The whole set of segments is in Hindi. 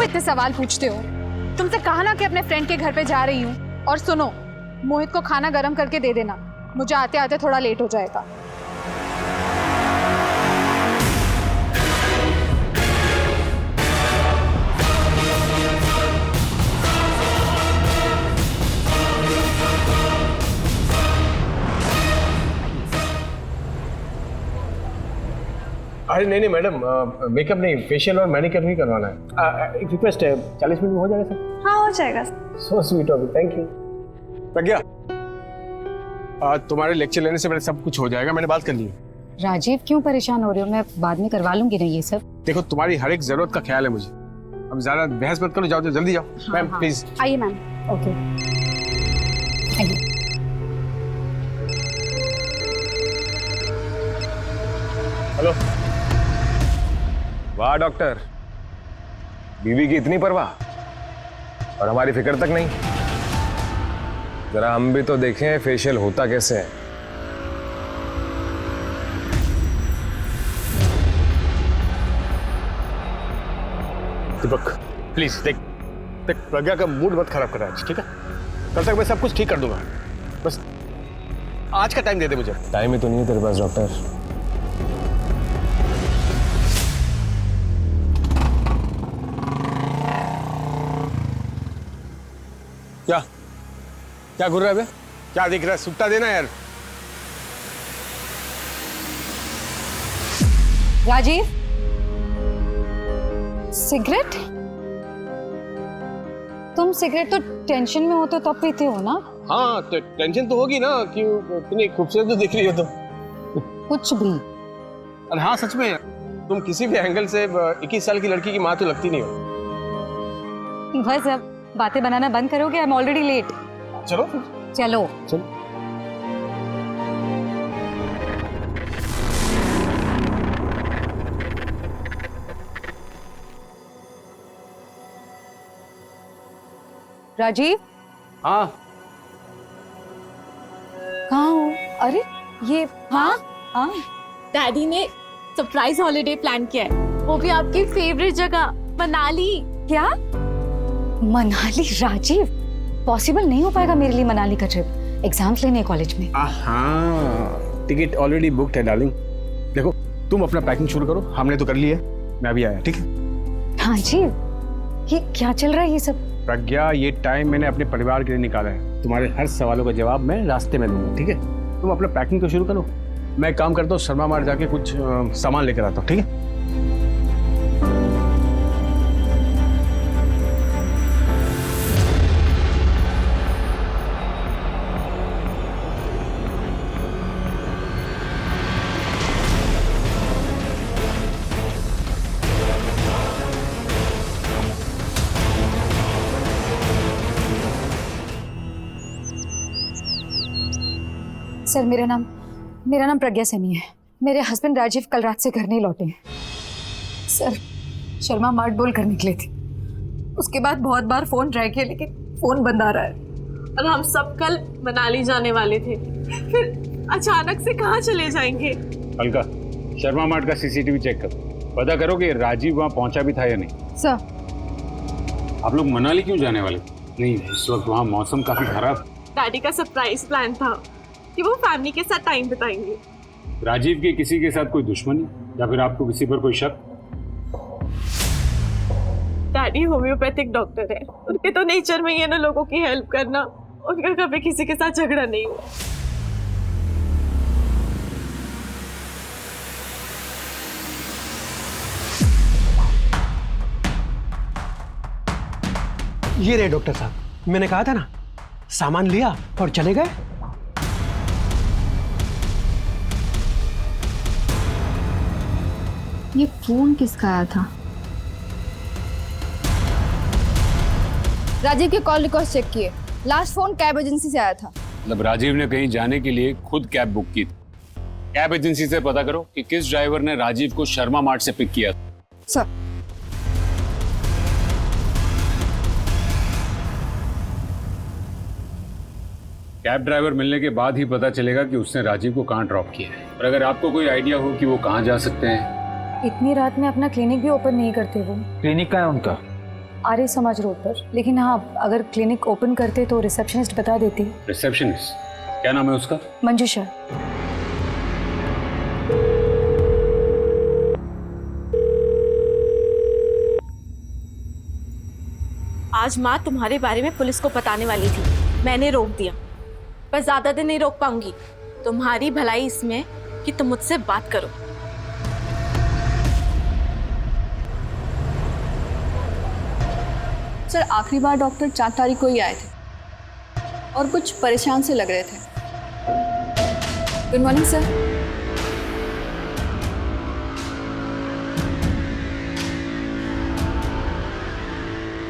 इतने सवाल पूछते हो? तुमसे कहा ना कि अपने फ्रेंड के घर पे जा रही हूँ। और सुनो, मोहित को खाना गर्म करके दे देना, मुझे आते आते थोड़ा लेट हो जाएगा। अरे नहीं मैडम, मेकअप नहीं, फेशियल और मैनिक्योर ही करवाना है। एक रिक्वेस्ट है, 40 मिनट में हो जाएगा सर? हाँ हो जाएगा। So sweet of you, thank you. Pragya, तुम्हारे लेक्चर लेने से पहले सब कुछ हो जाएगा, मैंने बात कर ली है। राजीव क्यों परेशान हो रहे हो? मैं बाद में करवा लूंगी ना ये सब। देखो तुम्हारी हर एक जरूरत का ख्याल है मुझे, अब ज्यादा बहस मत करो, जाओ जल्दी जाओ। मैम प्लीज आइए मैम। ओके आइए। हेलो। वाह डॉक्टर, बीवी की इतनी परवाह और हमारी फिक्र तक नहीं। जरा हम भी तो देखें फेशियल होता कैसे है। दीपक प्लीज देख देख, प्रज्ञा का मूड मत खराब कर रहा है, ठीक है? कल तक मैं सब कुछ ठीक कर दूंगा, बस आज का टाइम दे दे मुझे। टाइम ही तो नहीं है तेरे पास डॉक्टर। क्या क्या घूर रहा है बे? क्या दिख रहा है? सुट्टा देना यार। राजीव, सिगरेट? तुम सिगरेट तो टेंशन में होते तब पीते हो ना? हाँ तो टेंशन तो होगी ना, क्यों इतनी खूबसूरत तो दिख रही हो तुम। कुछ भी। अरे हाँ सच में, तुम किसी भी एंगल से 21 साल की लड़की की माँ तो लगती नहीं हो। बस अब बातें बनाना बंद करोगे? I am already late. चलो चलो चलो। राजीव, हाँ कहाँ हो? अरे ये हाँ हाँ डैडी ने सरप्राइज हॉलीडे प्लान किया है, वो भी आपकी फेवरेट जगह मनाली। क्या? मनाली? राजीव, पॉसिबल नहीं हो पाएगा मेरे लिए मनाली का ट्रिप। एग्जाम्स लेने कॉलेज में। हाँ टिकट ऑलरेडी बुकड है डार्लिंग। देखो तुम अपना पैकिंग शुरू करो, हमने तो कर लिया है, मैं अभी आया, ठीक है? हाँ जी, ये क्या चल रहा है ये सब? प्रज्ञा, ये टाइम मैंने अपने परिवार के लिए निकाला है, तुम्हारे हर सवालों का जवाब मैं रास्ते में दूंगा, ठीक है? तुम अपना पैकिंग तो शुरू करो, मैं एक काम करता हूँ, शर्मा मार्ट जाके कुछ सामान लेकर आता हूँ, ठीक है? सर मेरा नाम प्रज्ञा सैनी है। मेरे हस्बैंड राजीव कल रात से घर नहीं लौटे हैं। सर शर्मा मार्ट बोल कर निकले थे, उसके बाद बहुत बार फोन ट्राई किया लेकिन फोन बंद आ रहा है। और हम सब कल मनाली जाने वाले थे, फिर अचानक से कहाँ चले जाएंगे? अलका, शर्मा मार्ट का सीसीटीवी चेक करो, पता करो कि राजीव वहाँ पहुंचा भी था या नहीं। सर आप लोग मनाली क्यों जाने वाले? नहीं, इस वक्त वहाँ मौसम काफी खराब। डैडी का सरप्राइज प्लान था कि वो फैमिली के साथ टाइम बिताएंगे। राजीव की किसी के साथ कोई दुश्मनी या फिर आपको किसी पर कोई शक? डैडी होम्योपैथिक डॉक्टर है, उनके तो नेचर में ही है ना लोगों की हेल्प करना। उनका कभी किसी के साथ झगड़ा नहीं हुआ। ये रहे डॉक्टर साहब, मैंने कहा था ना, सामान लिया और चले गए। ये फोन किसका आया था? राजीव के कॉल रिकॉर्ड चेक किए, लास्ट फोन कैब एजेंसी से आया था। मतलब राजीव ने कहीं जाने के लिए खुद कैब बुक की थी। कैब एजेंसी से पता करो कि किस ड्राइवर ने राजीव को शर्मा मार्ट से पिक किया। सर कैब ड्राइवर मिलने के बाद ही पता चलेगा कि उसने राजीव को कहाँ ड्रॉप किया है। और अगर आपको कोई आइडिया हो कि वो कहाँ जा सकते हैं। इतनी रात में अपना क्लिनिक भी ओपन नहीं करते वो। क्लिनिक का है उनका? आर्य समाज रोड पर। लेकिन हाँ, अगर क्लिनिक ओपन करते तो रिसेप्शनिस्ट बता देती। रिसेप्शनिस्ट? क्या नाम है उसका? मंजूषा। आज माँ तुम्हारे बारे में पुलिस को बताने वाली थी, मैंने रोक दिया। पर ज्यादा दिन नहीं रोक पाऊंगी। तुम्हारी भलाई इसमें कि तुम मुझसे बात करो। सर, आखिरी बार डॉक्टर 4 तारीख को ही आए थे और कुछ परेशान से लग रहे थे। Good morning sir.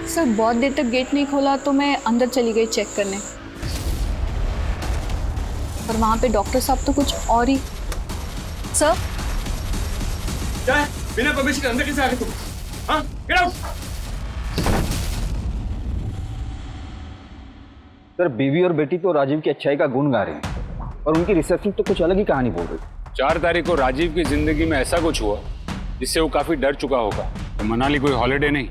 सर, बहुत देर तक गेट नहीं खोला तो मैं अंदर चली गई चेक करने, पर वहां पे डॉक्टर साहब तो कुछ और ही। सर, क्या है? बिना परमिशन के अंदर कैसे आ गए तुम? हाँ, गेट आउट। सर, बीवी और बेटी तो राजीव की अच्छाई का गुण गा रहे हैं और उनकी रिसेप्शन तो कुछ अलग ही कहानी बोल रही है। 4 तारीख को राजीव की जिंदगी में ऐसा कुछ हुआ जिससे वो काफी डर चुका होगा। तो मनाली कोई हॉलिडे नहीं,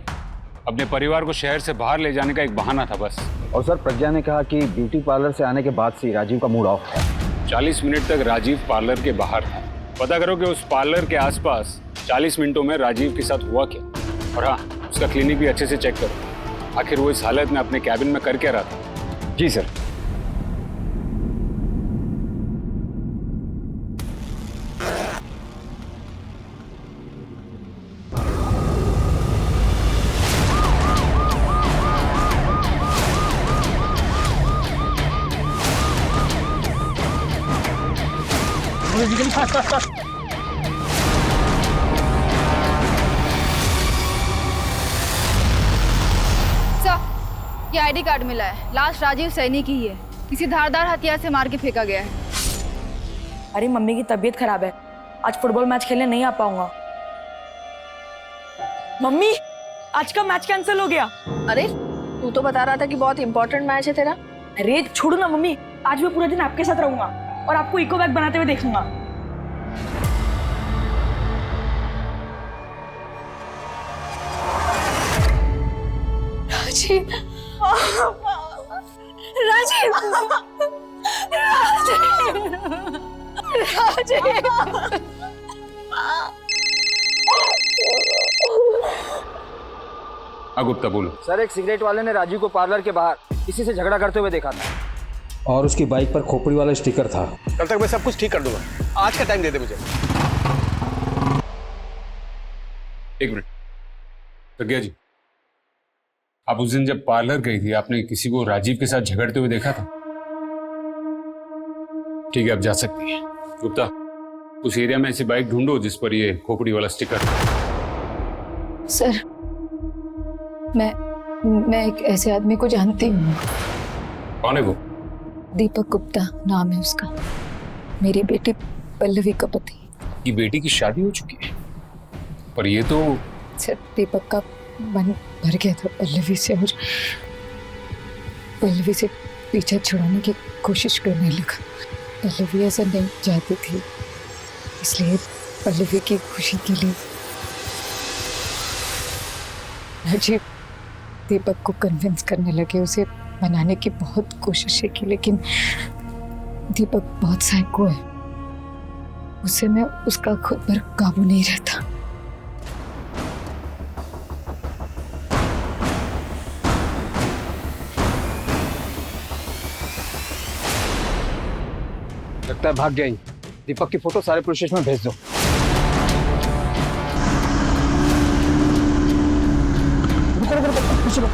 अपने परिवार को शहर से बाहर ले जाने का एक बहाना था बस। और सर, प्रज्ञा ने कहा कि ब्यूटी पार्लर से आने के बाद से राजीव का मूड ऑफ है। 40 मिनट तक राजीव पार्लर के बाहर था। पता करो कि उस पार्लर के आसपास 40 मिनटों में राजीव के साथ हुआ क्या। और हाँ, उसका क्लिनिक भी अच्छे से चेक करो। आखिर वो इस हालत में अपने कैबिन में कर क्या रहा था? जी सर। ये आईडी कार्ड मिला है, लास्ट राजीव सैनी की ही है। किसी धारदार हथियार से मार के फेंका गया है। अरे मम्मी की तबीयत खराब है, आज फुटबॉल मैच खेलने नहीं आ पाऊंगा। मम्मी, आज का मैच कैंसिल हो गया। अरे, तू तो बता रहा था कि बहुत इंपॉर्टेंट मैच है तेरा। अरे छोड़ो ना मम्मी, आज मैं पूरा दिन आपके साथ रहूंगा और आपको इको बैग बनाते हुए देखूंगा। राजीव, राजीव, राजीव, राजीव। गुप्ता बोलो। सर, एक सिगरेट वाले ने राजीव को पार्लर के बाहर किसी से झगड़ा करते हुए देखा था और उसकी बाइक पर खोपड़ी वाला स्टिकर था। कल तक मैं सब कुछ ठीक कर दूंगा, आज का टाइम दे दे मुझे। एक मिनट प्रज्ञा जी, आप उस दिन जब पार्लर गई थी आपने किसी को राजीव के साथ झगड़ते हुए देखा था? ठीक है, आप जा सकती हैं। गुप्ता, उस एरिया में ऐसी बाइक ढूंढो जिस पर ये खोपड़ी वाला स्टिकर था। सर, मैं एक ऐसे आदमी को जानती हूँ। कौन है वो? दीपक गुप्ता नाम है उसका, मेरी बेटी पल्लवी का पति। ये बेटी की शादी हो चुकी है, पर ये तो सर, दीपक का मन भर गया था पल्लवी से और पल्लवी से पीछा छुड़ाने की कोशिश करने लगा। पल्लवी ऐसा नहीं चाहती थी, इसलिए पल्लवी की खुशी के लिए राजीव दीपक को कन्विंस करने लगे, उसे मनाने की बहुत कोशिशें की, लेकिन दीपक बहुत साइको है। उसे में उसका खुद पर काबू नहीं रहता। लगता है भाग गया ही। दीपक की फोटो सारे पुलिस स्टेशन में भेज दो। चलो।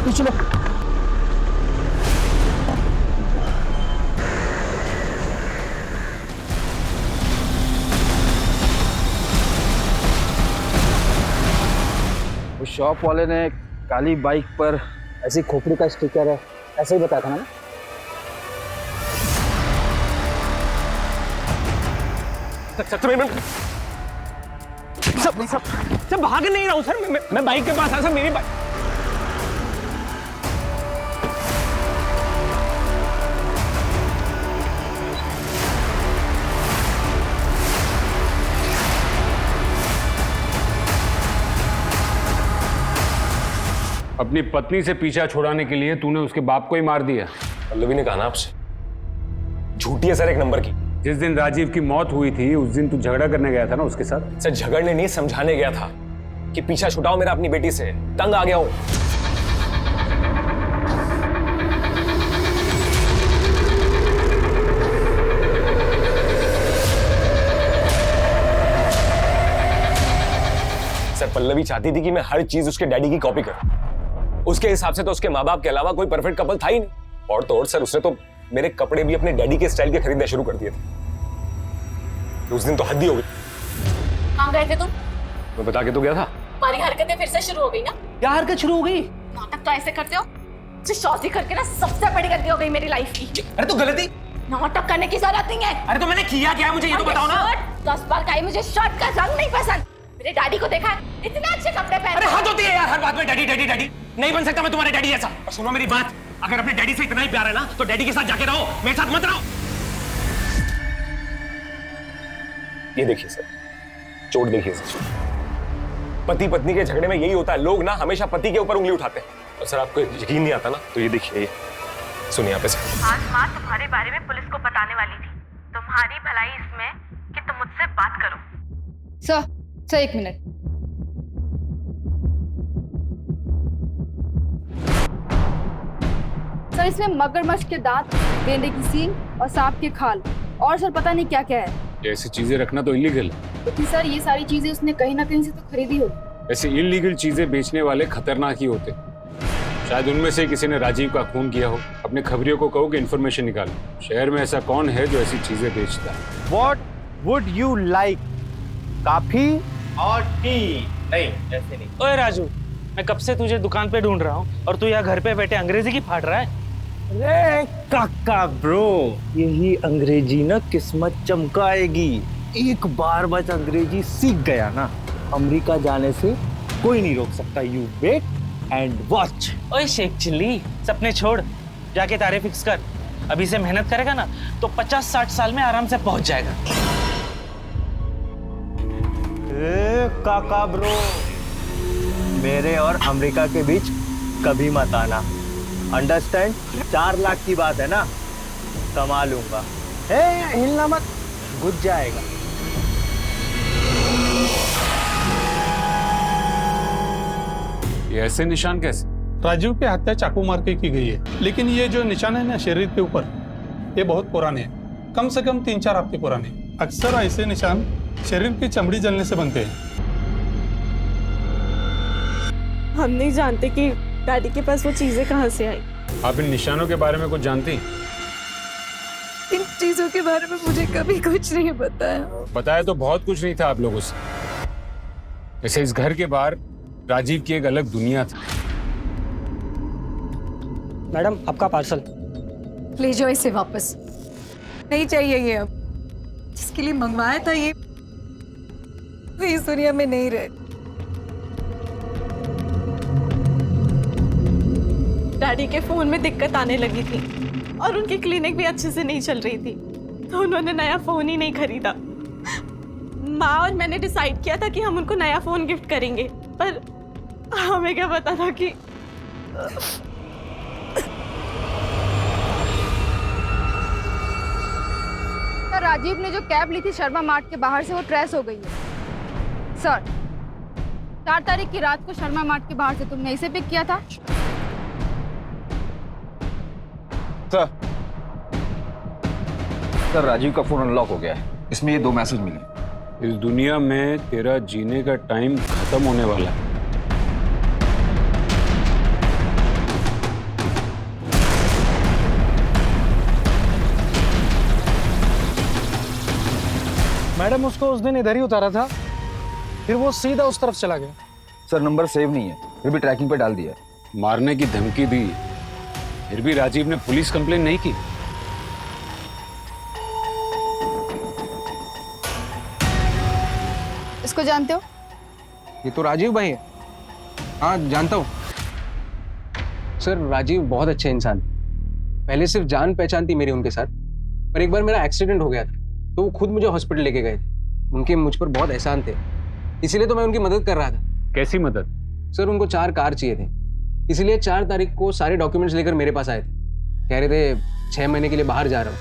उस शॉप वाले ने काली बाइक पर ऐसी खोपड़ी का स्टिकर है, ऐसे ही बताया था ना? सब भाग नहीं रहा हूँ सर, मैं बाइक के पास आया सर, मेरी बाइक। अपनी पत्नी से पीछा छुड़ाने के लिए तूने उसके बाप को ही मार दिया। पल्लवी ने कहा ना आपसे, झूठी है सर एक नंबर की। जिस दिन राजीव की मौत हुई थी उस दिन तू झगड़ा करने गया था ना उसके साथ। सर झगड़ने नहीं, समझाने गया था कि पीछा छुटाओ मेरा अपनी बेटी से, तंग आ गया हूं। सर पल्लवी चाहती थी कि मैं हर चीज उसके डैडी की कॉपी करूं। उसके हिसाब से तो उसके माँ बाप के अलावा कोई परफेक्ट कपल था ही नहीं। और तो और सर उसने तो मेरे कपड़े भी अपने डैडी के स्टाइल के खरीदने शुरू कर दिए थे। तो उस दिन तो हद ही हो गई। कहाँ गए थे तुम? मैं बता के तो गया था। तुम्हारी हरकतें फिर से शुरू हो गई ना? क्या हरकत शुरू हो गई? नाटक तो ऐसे करते हो जो शादी करके ना सबसे बड़ी गलती हो गई मेरी लाइफ की। अरे तो गलती नाटक करने की जरूरत नहीं है। अरे तो मैंने किया क्या, मुझे ये तो बताओ ना। 10 बार कही मुझे शर्ट का रंग नहीं पसंद। मेरे डैडी को देखा है इतने अच्छे कपड़े पहने। अरे हद होती है यार, हर बात में डैडी डैडी डैडी। नहीं बन सकता मैं तुम्हारे डैडी जैसा। और सुनो मेरी बात, अगर अपने डैडी से इतना ही प्यार है ना तो डैडी के साथ जाके रहो, मेरे साथ मत रहो। ये देखिए सर, चोट देखिए सर। पति पत्नी के झगड़े में यही होता है, लोग ना हमेशा पति के ऊपर उंगली उठाते हैं। और सर आपको यकीन नहीं आता ना तो ये देखिए, सुनिए यहाँ पे सर। आज माँ तुम्हारे बारे में पुलिस को बताने वाली थी। तुम्हारी भलाई इसमें कि तुम मुझसे बात करो। Sir 1 minute. सर इसमें मगरमच्छ के दांत, गेंडे की सींग और सांप की खाल और सर पता नहीं क्या क्या है। ऐसी चीजें रखना तो इलीगल है। लेकिन सर ये सारी चीजें उसने कहीं ना कहीं से तो खरीदी होगी। ऐसे इलीगल चीजें बेचने वाले खतरनाक ही होते। शायद उनमें से किसी ने राजीव का खून किया हो। अपने खबरियों को कहो कि इन्फॉर्मेशन निकालो। शहर में ऐसा कौन है जो ऐसी चीजें बेचता है? What would you like? Coffee और टी? नहीं, ऐसे नहीं। ओए राजू, मैं कब से तुझे दुकान पे ढूंढ रहा हूँ और तू यहाँ घर पे बैठे अंग्रेजी की फाड़ रहा है। अरे काका ब्रो, यही अंग्रेजी ना किस्मत चमकाएगी। एक बार बस अंग्रेजी सीख गया ना, अमेरिका जाने से कोई नहीं रोक सकता। You wait and watch. ओए शेख चिल्ली, सपने छोड़, जाके तारे फिक्स कर। अभी से मेहनत करेगा ना तो 50-60 साल में आराम से पहुंच जाएगा। काका ब्रो, मेरे और अमेरिका के बीच कभी मत आना, अंडरस्टैंड? 4 लाख की बात है ना, कमा लूंगा। हिलना मत, घुस जाएगा। ये ऐसे निशान कैसे? राजीव की हत्या चाकू मार के की गई है, लेकिन ये जो निशान है ना शरीर के ऊपर, ये बहुत पुराने हैं, कम से कम 3-4 हफ्ते पुराने। अक्सर ऐसे निशान शरीर की चमड़ी जलने से बनते हैं। हम नहीं जानते कि डैडी के पास वो चीजें कहाँ से आई। आप इन निशानों के बारे में कुछ जानती? इन चीजों के बारे में मुझे कभी कुछ नहीं बताया। बताया तो बहुत कुछ नहीं था आप लोगों से। वैसे इस घर के बाहर राजीव की एक अलग दुनिया थी। मैडम आपका पार्सल। ले जाओ इसे वापस। नहीं चाहिए ये अब। जिसके लिए मंगवाया था ये इस दुनिया में नहीं रहे। डैडी के फोन में दिक्कत आने लगी थी और उनकी क्लिनिक भी अच्छे से नहीं चल रही थी, तो उन्होंने नया फोन ही नहीं खरीदा। माँ और मैंने डिसाइड किया था कि हम उनको नया फोन गिफ्ट करेंगे, पर हमें क्या पता था कि राजीव ने जो कैब ली थी शर्मा मार्ट के बाहर से, वो ट्रेस हो गई है। सर 4 तारीख की रात को शर्मा मार्ट के बाहर से तुमने इसे पिक किया था? सर राजीव का फोन अनलॉक हो गया है, इसमें ये 2 मैसेज मिले। इस दुनिया में तेरा जीने का टाइम खत्म होने वाला है। मैडम उसको उस दिन इधर ही उतारा था, फिर वो सीधा उस तरफ चला गया। सर नंबर सेव नहीं है, फिर भी ट्रैकिंग पे डाल दिया। मारने की धमकी दी, फिर भी राजीव ने पुलिस कंप्लेन नहीं की। इसको जानते हो? ये तो राजीव भाई है। हाँ जानता हूँ सर। राजीव बहुत अच्छे इंसान, पहले सिर्फ जान पहचान थी मेरी उनके साथ, पर एक बार मेरा एक्सीडेंट हो गया था तो वो खुद मुझे हॉस्पिटल लेके गए थे। उनके मुझ पर बहुत एहसान थे, इसीलिए तो मैं उनकी मदद कर रहा था। कैसी मदद? सर उनको 4 कार चाहिए थे, इसीलिए 4 तारीख को सारे डॉक्यूमेंट्स लेकर मेरे पास आए थे। कह रहे थे 6 महीने के लिए बाहर जा रहा हूँ,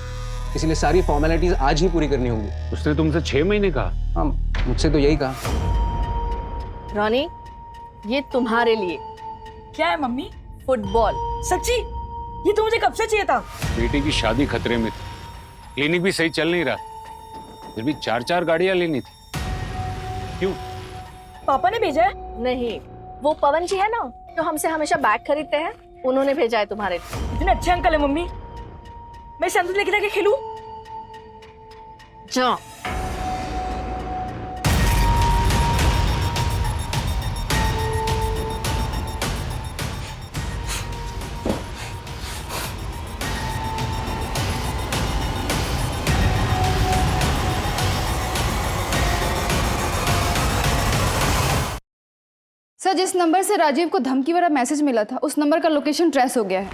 इसलिए सारी फॉर्मेलिटीज आज ही पूरी करनी होंगी। उसने तुमसे 6 महीने कहा? हाँ, मुझसे तो यही कहा। रॉनी, ये तुम्हारे लिए। क्या है मम्मी? फुटबॉल। सच्ची? ये तो मुझे कब से चाहिए था। बेटी की शादी खतरे में थी, क्लिनिक भी सही चल नहीं रहा, फिर भी 4-4 गाड़ियां लेनी थी। क्यों? पापा ने भेजा है? नहीं, वो पवन जी है ना जो हमसे हमेशा बैग खरीदते हैं, उन्होंने भेजा है तुम्हारे लिए। इतने अच्छे अंकल है मम्मी। मैं संतुल लेके जाके खेलूं? जाओ। सर, जिस नंबर से राजीव को धमकी वाला मैसेज मिला था उस नंबर का लोकेशन ट्रेस हो गया है।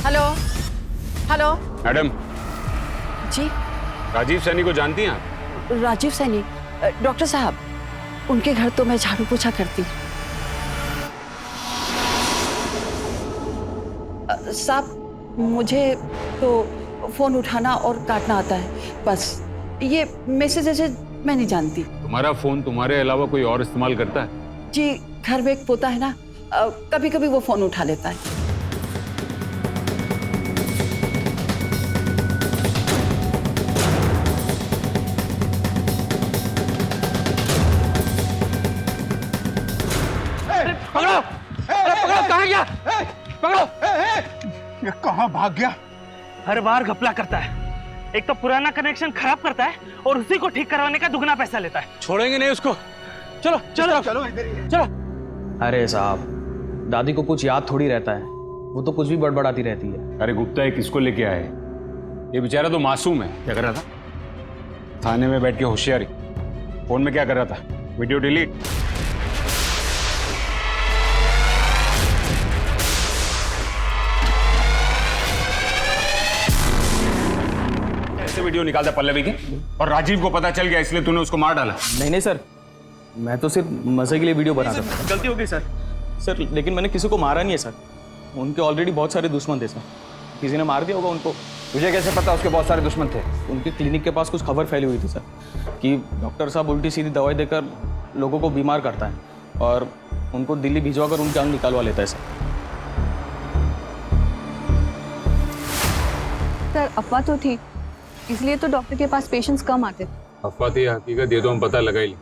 Hello hello. मैडम जी? राजीव सैनी को जानती हैं आप? राजीव सैनी? डॉक्टर साहब, उनके घर तो मैं झाड़ू पोछा करती हूँ। साहब, मुझे तो फोन उठाना और काटना आता है, बस ये मैसेज मैं नहीं जानती। तुम्हारा फोन तुम्हारे अलावा कोई और इस्तेमाल करता है? जी, घर में एक पोता है ना, कभी कभी वो फोन उठा लेता है। पकड़ो! पकड़ो! कहाँ गया? पकड़ो! ये कहाँ भाग गया? हर बार घपला करता है, एक तो पुराना कनेक्शन खराब करता है और उसी को ठीक करवाने का दुगना पैसा लेता है। छोड़ेंगे नहीं उसको। चलो चलो चलो चलो। अरे साहब, दादी को कुछ याद थोड़ी रहता है, वो तो कुछ भी बड़बड़ाती रहती है। अरे गुप्ता, ये किसको लेके आए? ये बेचारा तो मासूम है। क्या कर रहा था? थाने में बैठ के होशियारी। फोन में क्या कर रहा था? Video delete. वीडियो निकालता पल्लवी की, और राजीव को पता चल गया इसलिए तूने उसको मार डाला। नहीं सर, मैं तो सिर्फ मजे के लिए वीडियो बना रहा था। गलती हो गई सर। लेकिन मैंने किसी को मारा नहीं है सर, उनके ऑलरेडी बहुत सारे दुश्मन थे सर, किसी ने मार दिया होगा उनको। तुझे कैसे पता उसके बहुत सारे दुश्मन थे? उनके क्लिनिक के पास कुछ खबर फैली हुई थी सर कि डॉक्टर साहब उल्टी सीधी दवाई देकर लोगों को बीमार करता है और उनको दिल्ली भिजवा कर उनकी जान निकालवा लेता है सर। अफवाह तो थी, इसलिए तो डॉक्टर के पास पेशेंट्स कम आते। अफवाह थी, हकीकत ये तो हम पता लगा ही,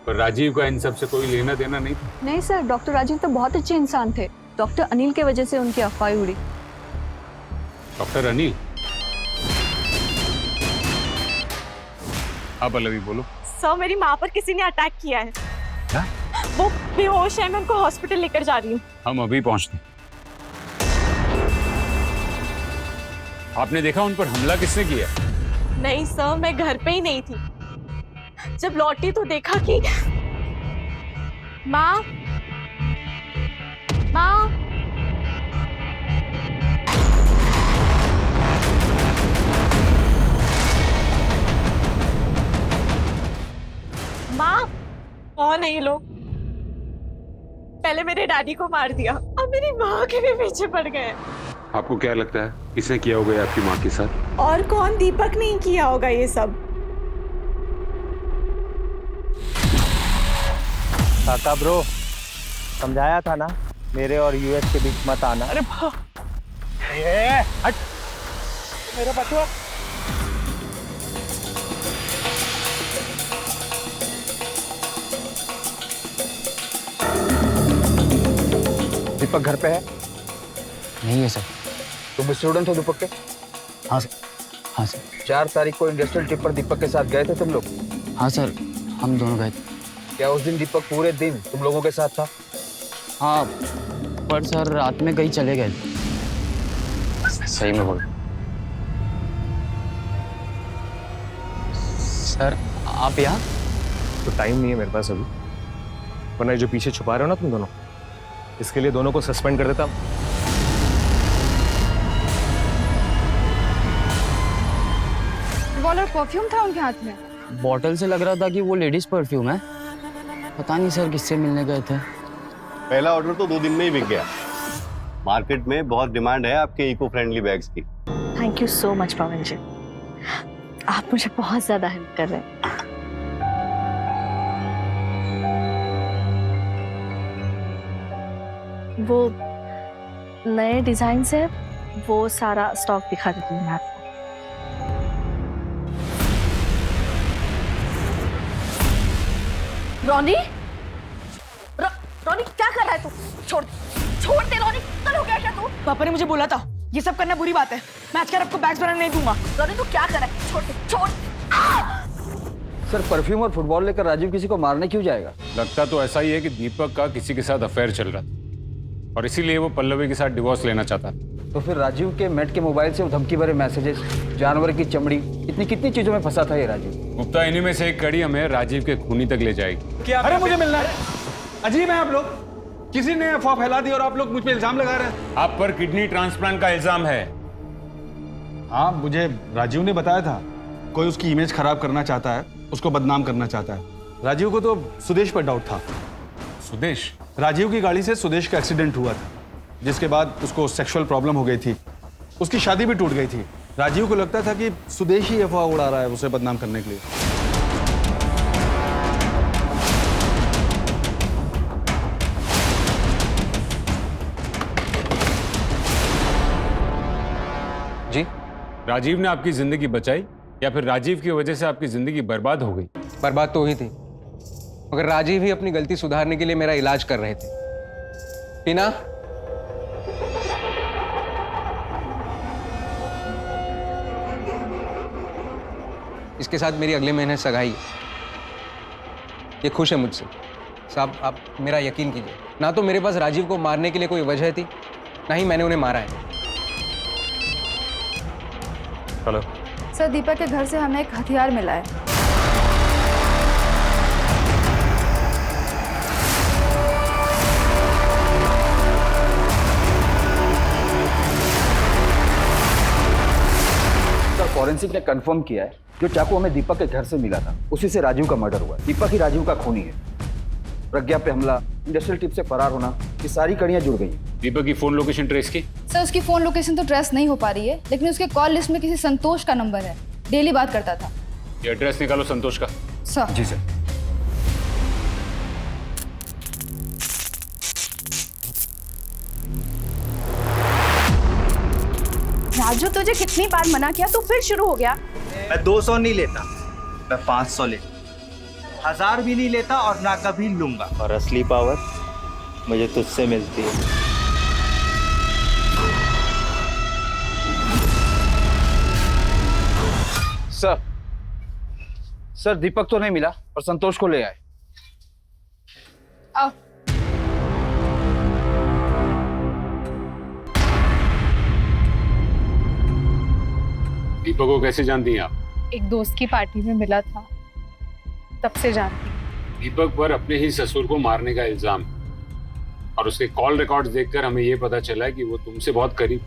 पर राजीव का इन सब से कोई लेना देना नहीं था। नहीं सर, डॉक्टर राजीव तो बहुत अच्छे इंसान थे, डॉक्टर अनिल के वजह से उनकी अफवाह उड़ी। डॉक्टर अनिल? हाँ पल्लवी, बोलो। सर, मेरी माँ पर किसी ने अटैक किया है। क्या? वो बेहोश है, मैं उनको हॉस्पिटल लेकर जा रही हूँ। हम अभी पहुंचते हैं। आपने देखा उन पर हमला किसने किया? नहीं सर, मैं घर पे ही नहीं थी। जब लौटी तो देखा कि माँ माँ माँ, कौन है ये लोग? पहले मेरे डैडी को मार दिया, अब मेरी माँ के भी पीछे पड़ गए। आपको क्या लगता है किसने किया होगा आपकी माँ के साथ? और कौन? दीपक नहीं किया होगा ये सब। काका ब्रो, समझाया था ना, मेरे और यूएस के बीच मत आना। अरे हट मेरा बचवा। दीपक घर पे है? नहीं है सर। तुम स्टूडेंट हो दीपक के? हाँ सर। हाँ सर। 4 तारीख को इंडस्ट्रियल ट्रिप पर दीपक के साथ गए थे तुम लोग? हाँ सर, हम दोनों गए थे। क्या उस दिन दीपक पूरे दिन तुम लोगों के साथ था? हाँ, पर सर रात में कहीं चले गए थे। सही में बोल। सर आप यहाँ? तो टाइम नहीं है मेरे पास अभी। वरना ये जो पीछे छुपा रहे हो ना तुम दोनों, इसके लिए दोनों को सस्पेंड कर देता। रिवॉल्वर परफ्यूम था उनके हाथ में। बॉटल से लग रहा था कि वो लेडीज परफ्यूम है। पता नहीं सर किससे मिलने गए थे। पहला ऑर्डर तो 2 दिन में ही बिक गया। मार्केट में बहुत डिमांड है आपके इको फ्रेंडली बैग्स की। थैंक यू सो मच पवन जी, आप मुझे बहुत ज्यादा हेल्प कर रहे हैं। वो नए डिजाइन से वो सारा स्टॉक दिखा देती हूँ मैं आपको। रोनी रोनी क्या कर रहा है तू? छोड़ छोड़ दे रोनी, कल हो गया क्या तू? पापा ने मुझे बोला था ये सब करना बुरी बात है, मैं आज आपको बैग्स बनाने नहीं दूंगा। रोनी तू क्या कर रहा है? छोड़ दे, छोड़। सर परफ्यूम और फुटबॉल लेकर राजीव किसी को मारने क्यों जाएगा? लगता तो ऐसा ही है कि दीपक का किसी के साथ अफेयर चल रहा था और इसीलिए वो पल्लवी के साथ डिवोर्स लेना चाहता था। तो फिर राजीव के मेट के मोबाइल से वो धमकी भरे मैसेजेस, जानवर की चमड़ी, कितनी चीजों में फंसा था ये राजीव। गुप्ता, इन्हीं में से एक कड़ी हमें राजीव के खूनी तक ले जाएगी। अरे मुझे मिलना है। अजीब है आप लोग, किसी ने अफवाह फैला दी और आप लोग मुझ पे इल्जाम लगा रहे हैं। आप पर किडनी ट्रांसप्लांट का इल्जाम है। हाँ, मुझे राजीव ने बताया था कोई उसकी इमेज खराब करना चाहता है, उसको बदनाम करना चाहता है। राजीव को तो सुदेश पर डाउट था। सुदेश? राजीव की गाड़ी से सुदेश का एक्सीडेंट हुआ था, जिसके बाद उसको सेक्सुअल प्रॉब्लम हो गई थी, उसकी शादी भी टूट गई थी। राजीव को लगता था कि सुदेश ही अफवाह उड़ा रहा है उसे बदनाम करने के लिए। जी? राजीव ने आपकी जिंदगी बचाई या फिर राजीव की वजह से आपकी जिंदगी बर्बाद हो गई? बर्बाद तो हुई थी, मगर राजीव ही अपनी गलती सुधारने के लिए मेरा इलाज कर रहे थे। टीना, इसके साथ मेरी अगले महीने सगाई है। ये खुश है मुझसे। साहब आप मेरा यकीन कीजिए, ना तो मेरे पास राजीव को मारने के लिए कोई वजह थी, ना ही मैंने उन्हें मारा है। हेलो सर, दीपक के घर से हमें एक हथियार मिला है। सर फॉरेंसिक ने कंफर्म किया है जो चाकू हमें दीपक के घर से मिला था उसी से राजीव का मर्डर हुआ है। दीपक ही राजीव का खूनी है। प्रज्ञा पे हमला, इंडस्ट्रियल टिप से फरार होना, ये सारी कड़ियां जुड़ गई हैं। दीपक की फोन लोकेशन ट्रेस की? सर उसकी फोन लोकेशन तो ट्रेस नहीं हो पा रही है, लेकिन उसके कॉल लिस्ट में किसी संतोष का नंबर है, डेली बात करता था। ये एड्रेस निकालो संतोष का। सर। जी सर। राजू तुझे कितनी बार मना किया, तू फिर शुरू हो गया। मैं 200 नहीं लेता, मैं 500 लेता, 1000 भी नहीं लेता और ना कभी लूंगा। और असली पावर मुझे तुझसे मिलती है। सर दीपक तो नहीं मिला और संतोष को ले आए। आओ। दीपक को कैसे जानती हैं आप? एक दोस्त की पार्टी में मिला था, तब से जानती हूँ। दीपक पर अपने ही ससुर को मारने का इल्जाम और उसके कॉल रिकॉर्ड्स देखकर हमें यह पता चला कि वो तुमसे बहुत करीब।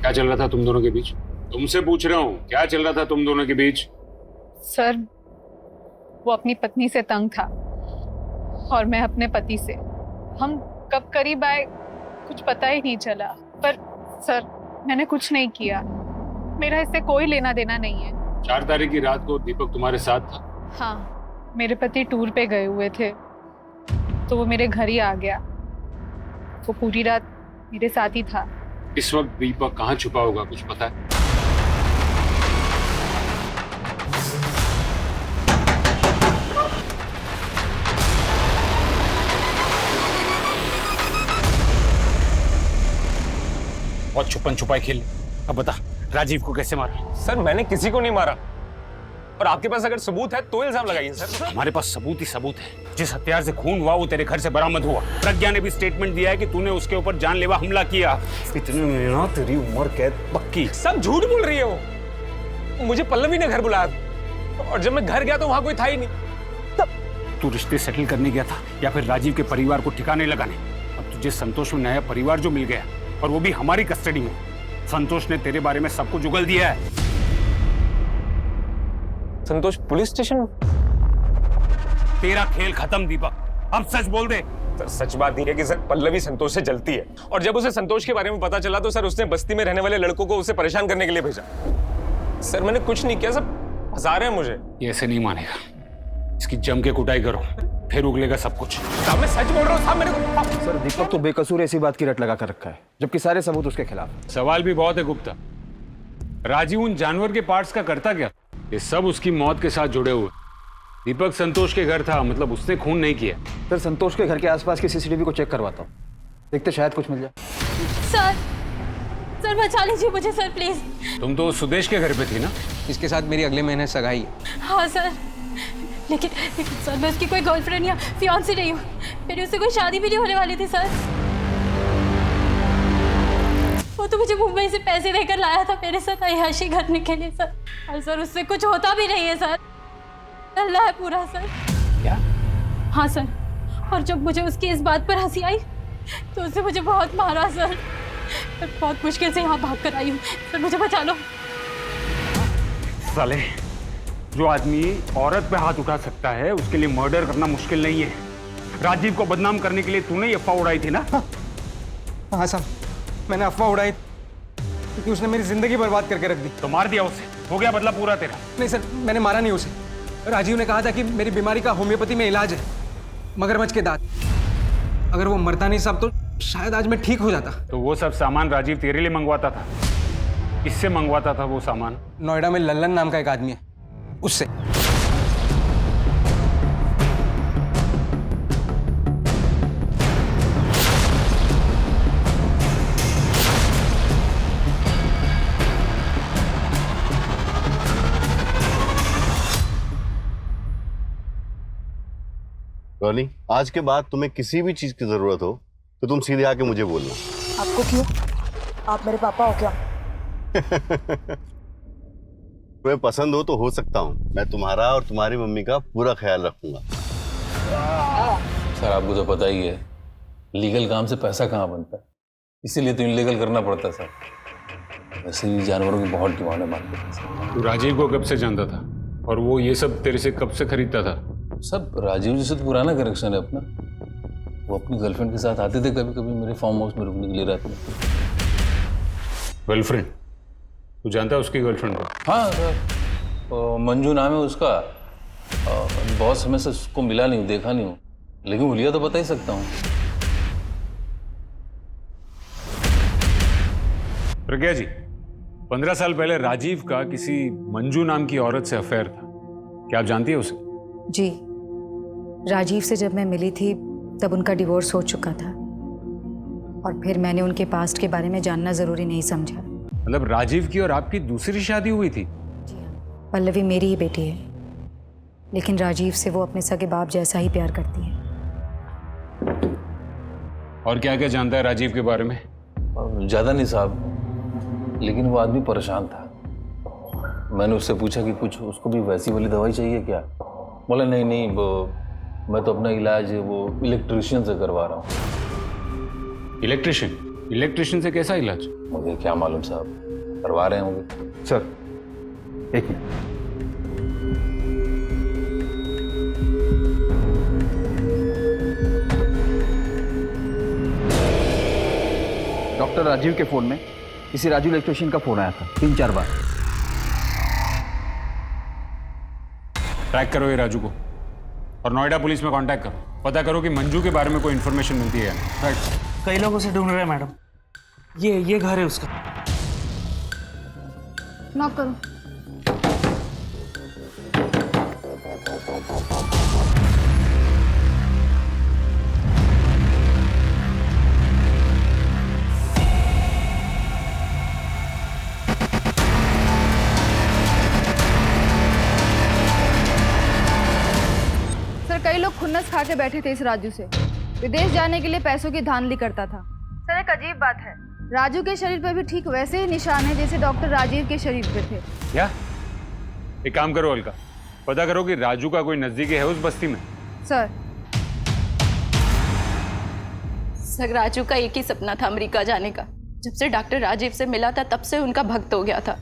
क्या चल रहा था तुम दोनों के बीच? तुमसे पूछ रहा हूँ, क्या चल रहा था तुम दोनों के बीच? सर वो अपनी पत्नी से तंग था और मैं अपने पति से। हम कब करीब आए कुछ पता ही नहीं चला। पर सर मैंने कुछ नहीं किया, मेरा इससे कोई लेना देना नहीं है। 4 तारीख की रात को दीपक तुम्हारे साथ था? हाँ, मेरे पति टूर पे गए हुए थे तो वो मेरे घर ही आ गया। वो पूरी रात मेरे साथ ही था। इस वक्त दीपक कहाँ छुपा होगा, कुछ पता है? बहुत छुपन छुपाई खेल। अब बता, राजीव को कैसे मारा? सर मैंने किसी को नहीं मारा, और आपके पास अगर सबूत है तो इल्जाम लगाइए सर। हमारे पास सबूत ही सबूत है। जिस हथियार से खून हुआ वो तेरे घर से बरामद हुआ। प्रज्ञा ने भी स्टेटमेंट दिया है कि तूने उसके ऊपर जानलेवा हमला किया। इतने में ना तेरी उम्र कैद पक्की। सब झूठ बोल रही है वो। मुझे पल्लवी ने घर बुलाया और जब मैं घर गया तो वहां कोई था ही नहीं। तू रिश्ते सेटल करने गया था या फिर राजीव के परिवार को ठिकाने लगाने? अब तुझे संतोष में नया परिवार जो मिल गया और वो भी हमारी कस्टडी में। संतोष ने तेरे बारे में सब कुछ उगल दिया है। संतोष पुलिस स्टेशन? तेरा खेल खत्म दीपक, अब सच बोल दे। सर सच बात ये है कि सर पल्लवी संतोष से जलती है, और जब उसे संतोष के बारे में पता चला तो सर उसने बस्ती में रहने वाले लड़कों को उसे परेशान करने के लिए भेजा। सर मैंने कुछ नहीं किया, सब फंसा रहे हैं मुझे। ये ऐसे नहीं मानेगा, इसकी जम के कुटाई करो, फिर उगलेगा सब कुछ। साहब मैं सच बोल रहा हूँ साहब, मेरे को। सर दीपक तो बेकसूर ऐसी बात की रट लगा कर रखा है, जबकि सारे सबूत उसके खिलाफ। सवाल भी बहुत है गुप्ता। राजीव उन जानवर के पार्ट्स का करता क्या? ये सब उसकी मौत के साथ जुड़े हुए। दीपक संतोष के घर था, मतलब उसने खून नहीं किया। सर संतोष के घर के आसपास की सीसीटीवी को चेक करवाता हूँ, देखते शायद कुछ मिल जाए। सर बचा लीजिए मुझे सर प्लीज। तुम तो सुदेश के घर पे थी ना? इसके साथ मेरी अगले महीने सगाई है। हाँ सर, लेकिन सर मैं उसकी कोई गर्लफ्रेंड या फियांसी नहीं हूँ, मेरी उससे कोई शादी भी नहीं होने वाली थी सर। वो तो मुझे मुंबई से पैसे देकर लाया था मेरे साथ अय्याशी करने के लिए सर, और सर उससे कुछ होता भी नहीं है सर, अल्लाह है पूरा सर। क्या? हाँ सर, और जब मुझे उसकी इस बात पर हंसी आई तो उसने मुझे बहुत मारा सर, मैं बहुत मुश्किल से यहाँ भाग कर आई हूँ सर, मुझे बचा लो। साले, जो आदमी औरत पे हाथ उठा सकता है उसके लिए मर्डर करना मुश्किल नहीं है। राजीव को बदनाम करने के लिए तूने ये अफवाह उड़ाई थी ना? हाँ साहब, मैंने अफवाह उड़ाई क्योंकि उसने मेरी जिंदगी बर्बाद करके रख दी। तो मार दिया उसे, हो गया बदला पूरा तेरा। नहीं सर, मैंने मारा नहीं उसे। राजीव ने कहा था कि मेरी बीमारी का होम्योपैथी में इलाज है, मगरमच्छ के दांत। अगर वो मरता नहीं साहब तो शायद आज मैं ठीक हो जाता। तो वो सब सामान राजीव तेरे लिए मंगवाता था? किससे मंगवाता था वो सामान? नोएडा में लल्लन नाम का एक आदमी है, उससे। रॉनी, आज के बाद तुम्हें किसी भी चीज की जरूरत हो तो तुम सीधे आके मुझे बोलना। आपको क्यों? आप मेरे पापा हो क्या? तुम्हें पसंद हो तो हो सकता हूँ, मैं तुम्हारा और तुम्हारी मम्मी का पूरा ख्याल रखूंगा। सर आपको तो पता ही है, लीगल काम से पैसा कहाँ बनता है, इसीलिए तो इनलीगल करना पड़ता है सर। वैसे भी जानवरों की बहुत डिमांड है मार्केट में। तू राजीव को कब से जानता था और वो ये सब तेरे से कब से खरीदता था? सब राजीव जी से तो पुराना कनेक्शन है अपना। वो अपनी गर्लफ्रेंड के साथ आते थे कभी कभी मेरे फार्म हाउस में रुकने के लिए रात में। गर्लफ्रेंड? तू जानता है उसकी गर्लफ्रेंड को? हाँ सर, मंजू नाम है उसका। बहुत समय से उसको मिला नहीं हूँ, देखा नहीं हूँ, लेकिन हुलिया तो बता ही सकता हूँ। प्रज्ञा जी, 15 साल पहले राजीव का किसी मंजू नाम की औरत से अफेयर था, क्या आप जानती है उसे? जी, राजीव से जब मैं मिली थी तब उनका डिवोर्स हो चुका था, और फिर मैंने उनके पास्ट के बारे में जानना जरूरी नहीं समझा। मतलब राजीव की और आपकी दूसरी शादी हुई थी? जी हाँ, पल्लवी मेरी ही बेटी है, लेकिन राजीव से वो अपने सगे बाप जैसा ही प्यार करती है। और क्या क्या जानता है राजीव के बारे में? ज्यादा नहीं साहब, लेकिन वो आदमी परेशान था। मैंने उससे पूछा कि कुछ उसको भी वैसी वाली दवाई चाहिए क्या? बोला नहीं वो मैं तो अपना इलाज वो इलेक्ट्रिशियन से करवा रहा हूँ। इलेक्ट्रिशियन से कैसा इलाज? मुझे क्या मालूम साहब, करवा रहे होंगे। सर एक मिनट, डॉक्टर राजीव के फोन में किसी राजू इलेक्ट्रिशियन का फोन आया था 3-4 बार। ट्रैक करो ये राजू को और नोएडा पुलिस में कांटेक्ट करो, पता करो कि मंजू के बारे में कोई इन्फॉर्मेशन मिलती है या नहीं। राइट, कई लोगों से ढूंढ रहे हैं मैडम। ये घर है उसका। नॉक करो। कई लोग खुन्नस खा के बैठे थे इस राजू से। विदेश जाने के लिए पैसों की धांधली करता था। सर एक अजीब बात है, राजू के शरीर पर भी ठीक वैसे ही निशान है जैसे डॉक्टर राजीव के शरीर पे थे। क्या? एक काम करो अलका, पता करो कि राजू का कोई नजदीकी है उस बस्ती में। सर सर राजू का एक ही सपना था अमेरिका जाने का। जब से डॉक्टर राजीव से मिला था तब से उनका भक्त हो गया था।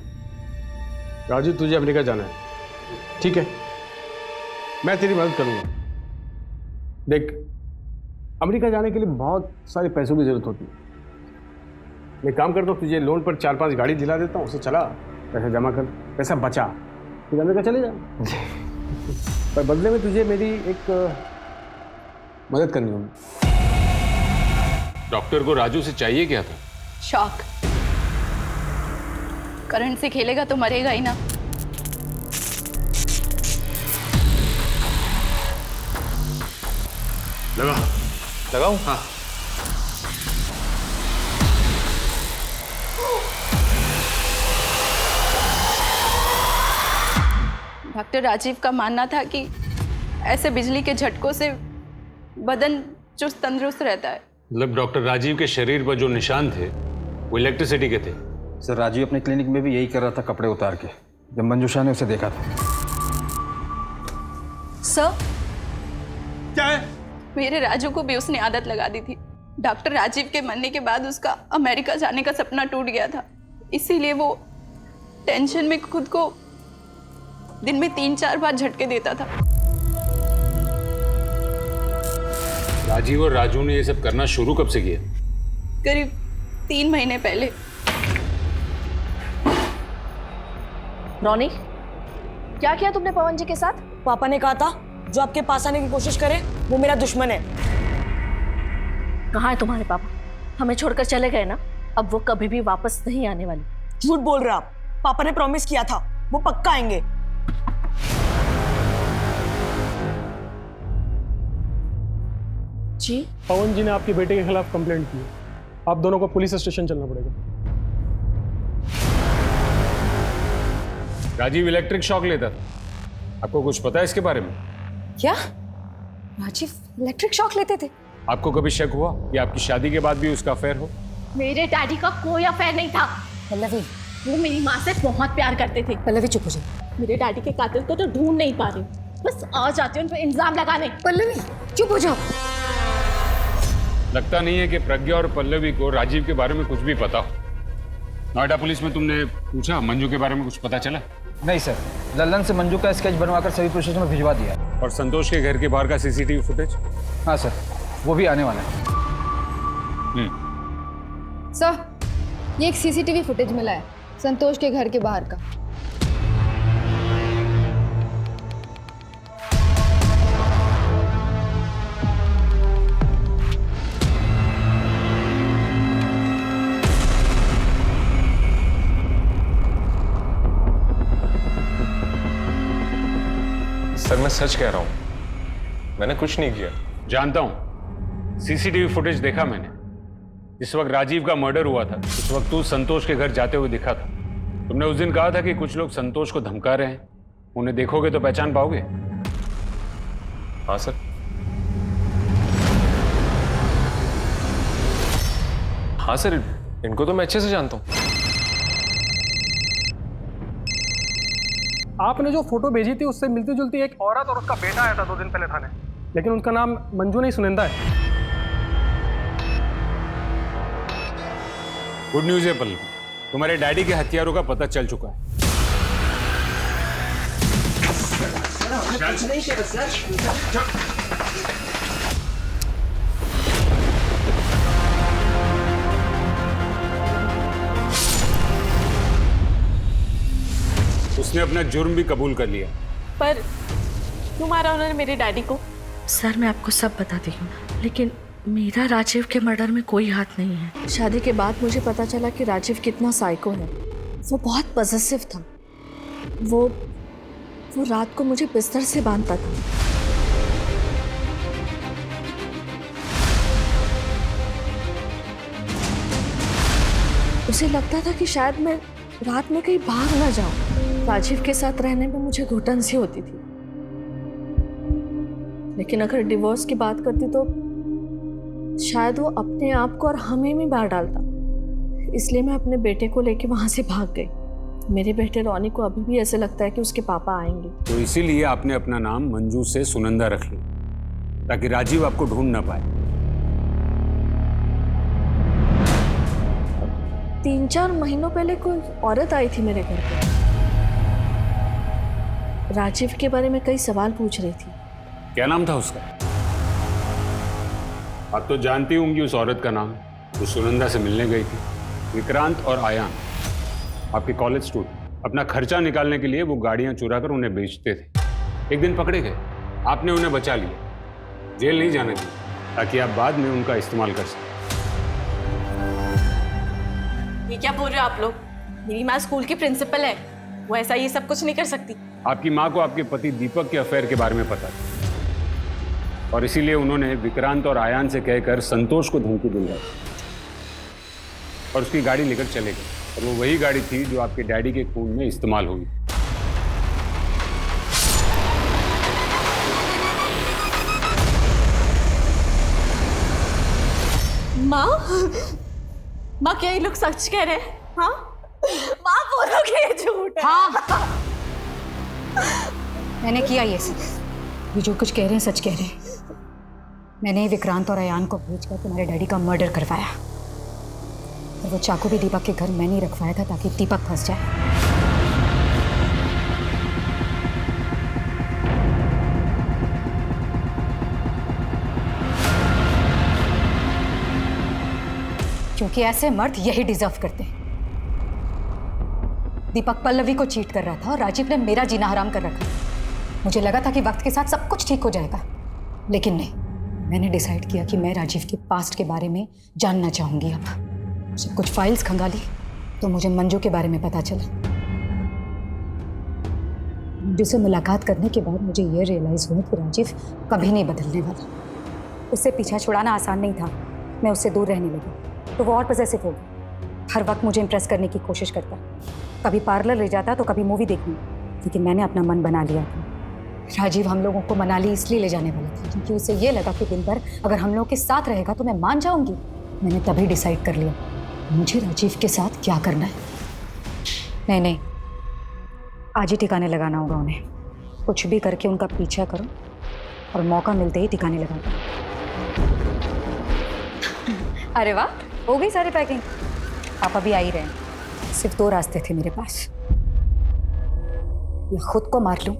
राजू तुझे अमेरिका जाना है, ठीक है, मैं तेरी मदद करूंगा। देख, अमेरिका जाने के लिए बहुत सारे पैसों की जरूरत होती है। मैं काम करता हूँ, तुझे लोन पर 4-5 गाड़ी दिला देता हूँ, उसे चला, पैसा जमा कर, पैसा बचा, फिर अमेरिका चले जा। पर बदले में तुझे मेरी एक मदद करनी होगी। डॉक्टर को राजू से चाहिए क्या था? शॉक। करंट से खेलेगा तो मरेगा ही ना। लगाऊं? हाँ। डॉक्टर राजीव का मानना था कि ऐसे बिजली के झटकों से बदन चुस्त तंदुरुस्त रहता है। मतलब डॉक्टर राजीव के शरीर पर जो निशान थे वो इलेक्ट्रिसिटी के थे? सर राजीव अपने क्लिनिक में भी यही कर रहा था, कपड़े उतार के, जब मंजूषा ने उसे देखा था। सर क्या है? मेरे राजू को भी उसने आदत लगा दी थी। डॉक्टर राजीव के मरने के बाद उसका अमेरिका जाने का सपना टूट गया था, इसीलिए वो टेंशन में खुद को दिन में 3-4 बार झटके देता था। राजीव और राजू ने ये सब करना शुरू कब से किया? करीब 3 महीने पहले। रॉनी, क्या किया तुमने पवन जी के साथ? पापा ने कहा था जो आपके पास आने की कोशिश करे वो मेरा दुश्मन है। कहाँ है तुम्हारे पापा? हमें छोड़कर चले गए ना, अब वो कभी भी वापस नहीं आने वाले। झूठ बोल रहे आप। पापा ने प्रॉमिस किया था वो पक्का आएंगे। जी? पवन जी ने आपके बेटे के खिलाफ कंप्लेंट की है, आप दोनों को पुलिस स्टेशन चलना पड़ेगा। राजीव इलेक्ट्रिक शॉक लेता था, आपको कुछ पता है इसके बारे में? क्या राजीव इलेक्ट्रिक शॉक लेते थे? आपको कभी शक हुआ कि आपकी शादी के बाद भी उसका अफेयर हो? मेरे डैडी का कोई अफेयर नहीं था। पल्लवी, वो मेरी माँ से बहुत प्यार करते थे। पल्लवी चुप हो जाओ। मेरे डैडी के कातिल को तो ढूंढ नहीं पा रही, बस आ जाती हूँ उन पे इल्जाम लगाने। पल्लवी चुप हो जाओ। लगता नहीं है कि प्रज्ञा और पल्लवी को राजीव के बारे में कुछ भी पता हो। नोएडा पुलिस में तुमने पूछा मंजू के बारे में कुछ पता चला? नहीं सर, लल्लन से मंजू का स्केच बनवाकर सभी पुलिस स्टेशन में भिजवा दिया। और संतोष के घर के बाहर का सीसीटीवी फुटेज? हाँ सर, वो भी आने वाला है। सर, ये एक सीसीटीवी फुटेज मिला है संतोष के घर के बाहर का। सर मैं सच कह रहा हूं, मैंने कुछ नहीं किया। जानता हूं, सीसीटीवी फुटेज देखा मैंने। जिस वक्त राजीव का मर्डर हुआ था उस वक्त तू संतोष के घर जाते हुए दिखा था। तुमने उस दिन कहा था कि कुछ लोग संतोष को धमका रहे हैं, उन्हें देखोगे तो पहचान पाओगे। हाँ सर। हाँ सर, इनको तो मैं अच्छे से जानता हूं। आपने जो फोटो भेजी थी उससे मिलती जुलती एक औरत और उसका बेटा आया था 2 दिन पहले थाने, लेकिन उनका नाम मंजू नहीं सुनिंदा है। गुड न्यूज है पल्लवी, तुम्हारे डैडी के हथियारों का पता चल चुका है। उसने अपना जुर्म भी कबूल कर लिया। पर तुम्हारा उन्होंने मेरे डैडी को? सर मैं आपको सब बताती हूँ, लेकिन मेरा राजीव के मर्डर में कोई हाथ नहीं है। शादी के बाद मुझे पता चला कि राजीव कितना साइको है। वो बहुत पॉसेसिव था। वो रात को मुझे बिस्तर से बांधता था। उसे लगता था कि शायद मैं रात में कहीं भाग ना जाऊं। राजीव के साथ रहने में मुझे घुटन सी होती थी, लेकिन अगर डिवोर्स की बात करती तो शायद वो अपने आप को और हमें भी मार डालता। इसलिए मैं अपने बेटे को लेके वहां से भाग गई। मेरे बेटे रॉनी को अभी भी ऐसे लगता है कि उसके पापा आएंगे। तो इसीलिए आपने अपना नाम मंजू से सुनंदा रख लिया। ताकि राजीव आपको ढूंढ ना पाए। 3-4 महीनों पहले कोई औरत आई थी मेरे घर पे, राजीव के बारे में कई सवाल पूछ रही थी। क्या नाम था उसका? आप तो जानती होंगी उस औरत का नाम। वो सुनंदा से मिलने गई थी। विक्रांत और आयान, आपके कॉलेज स्टूडेंट, अपना खर्चा निकालने के लिए वो गाड़ियां चुरा कर उन्हें बेचते थे। एक दिन पकड़े गए, आपने उन्हें बचा लिया, जेल नहीं जाने दिया ताकि आप बाद में उनका इस्तेमाल कर सकें। ये क्या बोल रहे हो आप लोग? मेरी माँ स्कूल की प्रिंसिपल है, वो ऐसा ये सब कुछ नहीं कर सकती। आपकी माँ को आपके पति दीपक के अफेयर के बारे में पता था और इसीलिए उन्होंने विक्रांत और आयान से कहकर संतोष को धमकी दिलवाई और उसकी गाड़ी लेकर चले गए। और वो वही गाड़ी थी जो आपके डैडी के खून में इस्तेमाल हुई। माँ, माँ क्या ये लोग सच कह रहे हैं? हाँ माँ, बोलो कि ये झूठ है। हाँ मैंने किया ये सब। ये जो कुछ कह रहे हैं सच कह रहे हैं। मैंने विक्रांत और अयान को भेजकर तुम्हारे डैडी का मर्डर करवाया और वो चाकू भी दीपक के घर मैंने ही रखवाया था ताकि दीपक फंस जाए। क्योंकि ऐसे मर्द यही डिजर्व करते हैं। दीपक पल्लवी को चीट कर रहा था और राजीव ने मेरा जीना हराम कर रखा। मुझे लगा था कि वक्त के साथ सब कुछ ठीक हो जाएगा, लेकिन नहीं। मैंने डिसाइड किया कि मैं राजीव के पास्ट के बारे में जानना चाहूंगी। अब जब कुछ फाइल्स खंगाली तो मुझे मंजू के बारे में पता चला। मंजू से मुलाकात करने के बाद मुझे ये रियलाइज हुआ कि राजीव कभी नहीं बदलने वाला। उससे पीछा छुड़ाना आसान नहीं था। मैं उससे दूर रहने लगी तो वो और पॉसेसिव हो गया। हर वक्त मुझे इम्प्रेस करने की कोशिश करता, कभी पार्लर ले जाता तो कभी मूवी देखने। लेकिन मैंने अपना मन बना लिया था। राजीव हम लोगों को मनाली इसलिए ले जाने वाला था क्योंकि उसे ये लगा कि दिन भर अगर हम लोग के साथ रहेगा तो मैं मान जाऊंगी। मैंने तभी डिसाइड कर लिया मुझे राजीव के साथ क्या करना है। नहीं, आज ही ठिकाने लगाना होगा उन्हें। कुछ भी करके उनका पीछा करो और मौका मिलते ही ठिकाने लगाओ। अरे वाह, हो गई सारी पैकिंग। पापा भी आ ही रहे हैं। सिर्फ 2 रास्ते थे मेरे पास, या खुद को मार लूं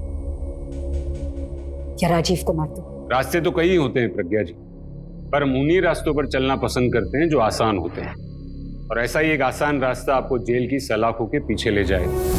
या राजीव को मार दूं। रास्ते तो कई होते हैं प्रज्ञा जी, पर हम उन्हीं रास्तों पर चलना पसंद करते हैं जो आसान होते हैं। और ऐसा ही एक आसान रास्ता आपको जेल की सलाखों के पीछे ले जाएगा।